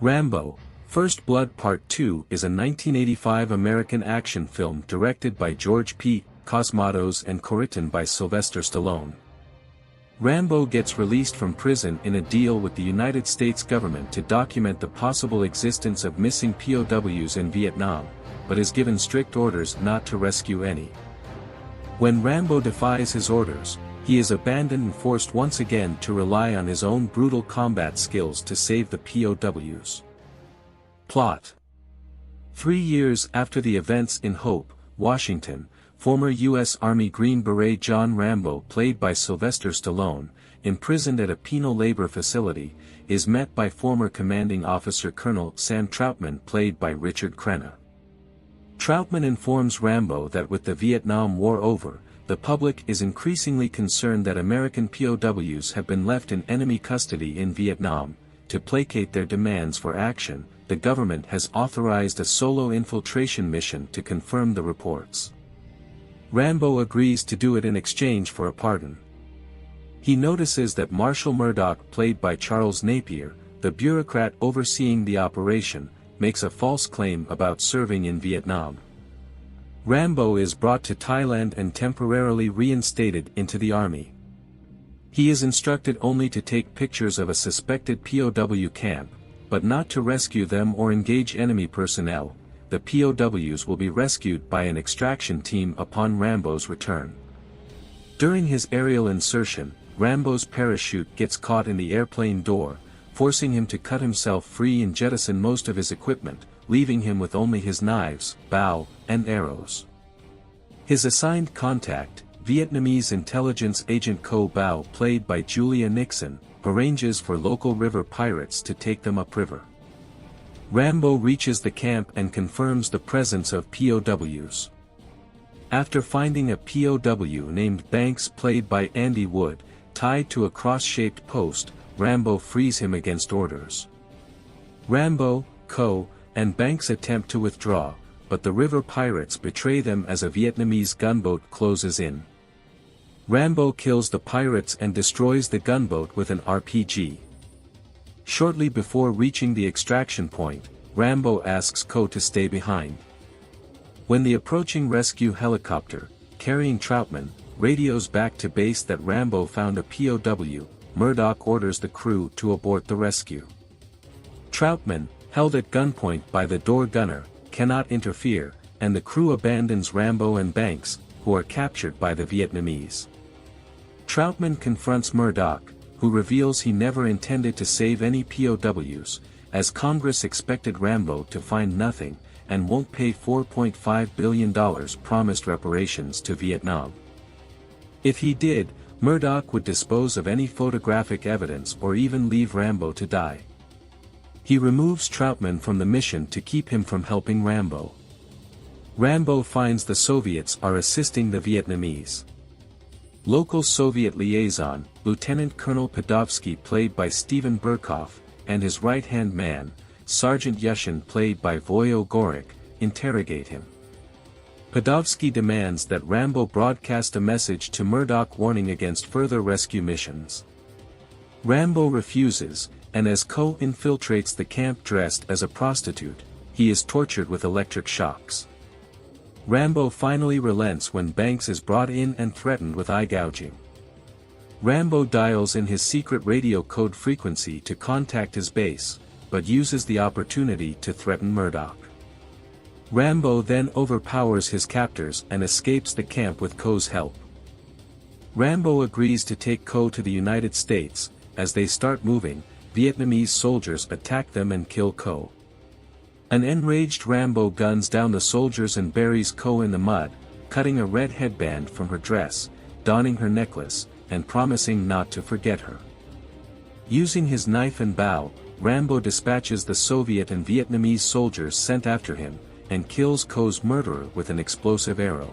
Rambo, First Blood Part 2 is a 1985 American action film directed by George P. Cosmatos and co-written by Sylvester Stallone. Rambo gets released from prison in a deal with the United States government to document the possible existence of missing POWs in Vietnam, but is given strict orders not to rescue any. When Rambo defies his orders, he is abandoned and forced once again to rely on his own brutal combat skills to save the POWs. Plot: 3 years after the events in Hope, Washington, former U.S. Army Green Beret John Rambo, played by Sylvester Stallone, imprisoned at a penal labor facility, is met by former commanding officer Colonel Sam Troutman, played by Richard Crenna. Troutman informs Rambo that with the Vietnam War over, the public is increasingly concerned that American POWs have been left in enemy custody in Vietnam. To placate their demands for action, the government has authorized a solo infiltration mission to confirm the reports. Rambo agrees to do it in exchange for a pardon. He notices that Marshal Murdoch, played by Charles Napier, the bureaucrat overseeing the operation, makes a false claim about serving in Vietnam. Rambo is brought to Thailand and temporarily reinstated into the army. He is instructed only to take pictures of a suspected POW camp, but not to rescue them or engage enemy personnel. The POWs will be rescued by an extraction team upon Rambo's return. During his aerial insertion, Rambo's parachute gets caught in the airplane door, forcing him to cut himself free and jettison most of his equipment, leaving him with only his knives, bow, and arrows. His assigned contact, Vietnamese intelligence agent Co Bao, played by Julia Nixon, arranges for local river pirates to take them upriver. Rambo reaches the camp and confirms the presence of POWs. After finding a POW named Banks, played by Andy Wood, tied to a cross-shaped post, Rambo frees him against orders. Rambo, Co, and Banks attempt to withdraw, but the river pirates betray them as a Vietnamese gunboat closes in. Rambo kills the pirates and destroys the gunboat with an RPG. Shortly before reaching the extraction point, Rambo asks Co to stay behind. When the approaching rescue helicopter, carrying Troutman, radios back to base that Rambo found a POW, Murdoch orders the crew to abort the rescue. Troutman, held at gunpoint by the door gunner, cannot interfere, and the crew abandons Rambo and Banks, who are captured by the Vietnamese. Troutman confronts Murdoch, who reveals he never intended to save any POWs, as Congress expected Rambo to find nothing, and won't pay $4.5 billion promised reparations to Vietnam. If he did, Murdoch would dispose of any photographic evidence or even leave Rambo to die. He removes Troutman from the mission to keep him from helping Rambo. Rambo finds the Soviets are assisting the Vietnamese. Local Soviet liaison, Lieutenant Colonel Podovsky, played by Steven Burkoff, and his right-hand man, Sergeant Yushin, played by Voyo Gorik, interrogate him. Podovsky demands that Rambo broadcast a message to Murdoch warning against further rescue missions. Rambo refuses, and as Co infiltrates the camp dressed as a prostitute, he is tortured with electric shocks. Rambo finally relents when Banks is brought in and threatened with eye gouging. Rambo dials in his secret radio code frequency to contact his base, but uses the opportunity to threaten Murdoch. Rambo then overpowers his captors and escapes the camp with Co's help. Rambo agrees to take Co to the United States. As they start moving, Vietnamese soldiers attack them and kill Co. An enraged Rambo guns down the soldiers and buries Co in the mud, cutting a red headband from her dress, donning her necklace, and promising not to forget her. Using his knife and bow, Rambo dispatches the Soviet and Vietnamese soldiers sent after him, and kills Co's murderer with an explosive arrow.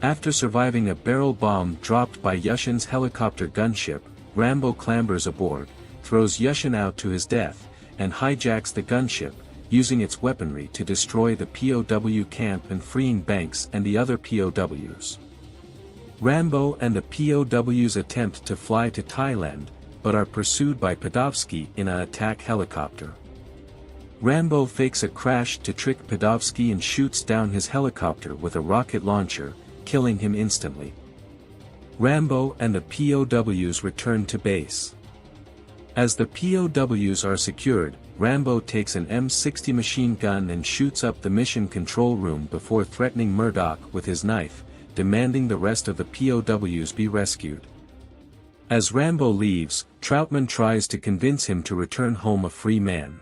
After surviving a barrel bomb dropped by Yushin's helicopter gunship, Rambo clambers aboard, throws Yushin out to his death, and hijacks the gunship, using its weaponry to destroy the POW camp and freeing Banks and the other POWs. Rambo and the POWs attempt to fly to Thailand, but are pursued by Podovsky in an attack helicopter. Rambo fakes a crash to trick Podolsky and shoots down his helicopter with a rocket launcher, killing him instantly. Rambo and the POWs return to base. As the POWs are secured, Rambo takes an M60 machine gun and shoots up the mission control room before threatening Murdoch with his knife, demanding the rest of the POWs be rescued. As Rambo leaves, Troutman tries to convince him to return home a free man.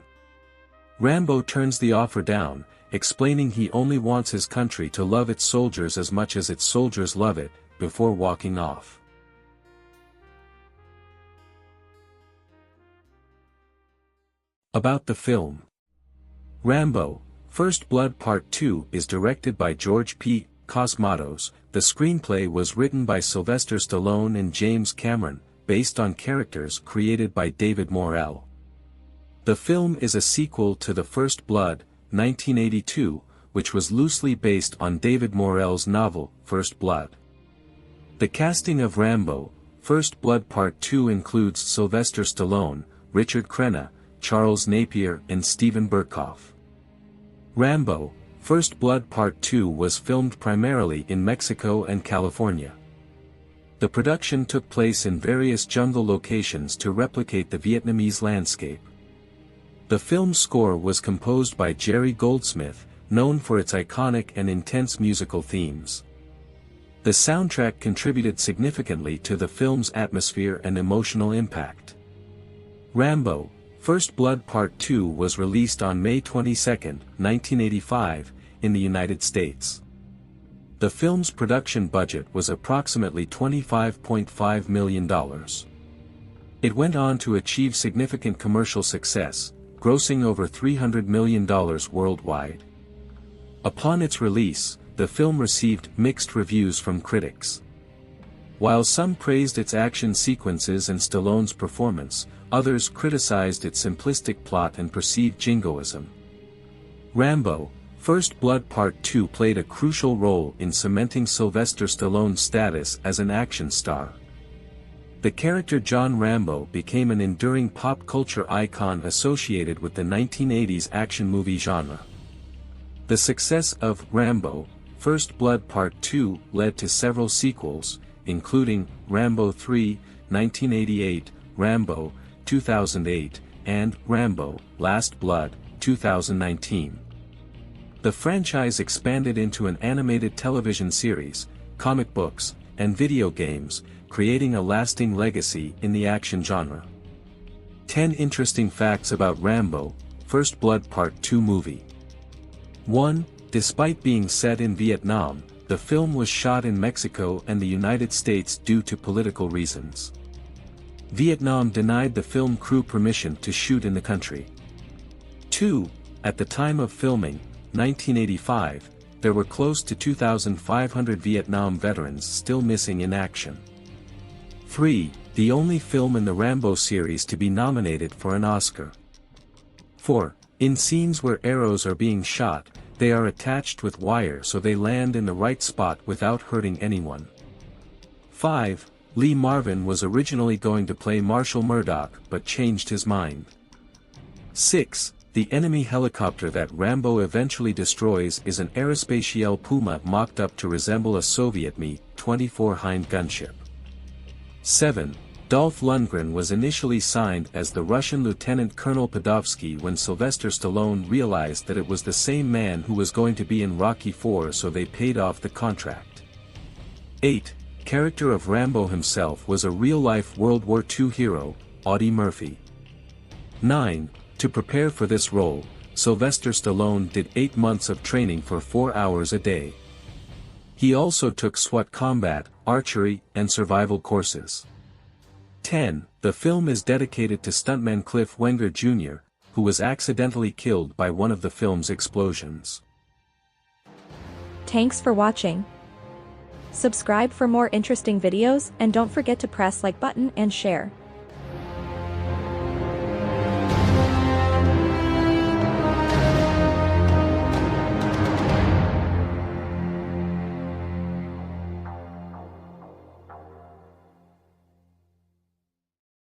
Rambo turns the offer down, explaining he only wants his country to love its soldiers as much as its soldiers love it, before walking off. About the film. Rambo, First Blood Part 2 is directed by George P. Cosmatos. The screenplay was written by Sylvester Stallone and James Cameron, based on characters created by David Morrell. The film is a sequel to The First Blood, 1982, which was loosely based on David Morrell's novel, First Blood. The casting of Rambo, First Blood Part 2 includes Sylvester Stallone, Richard Crenna, Charles Napier and Steven Berkoff. Rambo, First Blood Part 2 was filmed primarily in Mexico and California. The production took place in various jungle locations to replicate the Vietnamese landscape. The film's score was composed by Jerry Goldsmith, known for its iconic and intense musical themes. The soundtrack contributed significantly to the film's atmosphere and emotional impact. Rambo, First Blood Part 2 was released on May 22, 1985, in the United States. The film's production budget was approximately $25.5 million. It went on to achieve significant commercial success, grossing over $300 million worldwide. Upon its release, the film received mixed reviews from critics. While some praised its action sequences and Stallone's performance, others criticized its simplistic plot and perceived jingoism. Rambo, First Blood Part 2 played a crucial role in cementing Sylvester Stallone's status as an action star. The character John Rambo became an enduring pop culture icon associated with the 1980s action movie genre. The success of Rambo, First Blood Part 2 led to several sequels, including Rambo 3, 1988, Rambo, 2008, and Rambo, Last Blood, 2019. The franchise expanded into an animated television series, comic books, and video games, creating a lasting legacy in the action genre. 10 interesting facts about Rambo, First Blood Part 2 movie. 1. Despite being set in Vietnam, the film was shot in Mexico and the United States due to political reasons. Vietnam denied the film crew permission to shoot in the country. 2. At the time of filming, 1985, there were close to 2,500 Vietnam veterans still missing in action. 3. The only film in the Rambo series to be nominated for an Oscar. 4. In scenes where arrows are being shot, they are attached with wire so they land in the right spot without hurting anyone. 5. Lee Marvin was originally going to play Marshall Murdoch but changed his mind. 6. The enemy helicopter that Rambo eventually destroys is an Aerospatiale Puma mocked up to resemble a Soviet Mi-24 Hind gunship. 7. Dolph Lundgren was initially signed as the Russian Lieutenant Colonel Podolsky when Sylvester Stallone realized that it was the same man who was going to be in Rocky IV, so they paid off the contract. 8. Character of Rambo himself was a real-life World War II hero, Audie Murphy. 9. To prepare for this role, Sylvester Stallone did 8 months of training for 4 hours a day. He also took SWAT combat, archery, and survival courses. 10. The film is dedicated to stuntman Cliff Wenger Jr., who was accidentally killed by one of the film's explosions. Thanks for watching. Subscribe for more interesting videos and don't forget to press like button and share.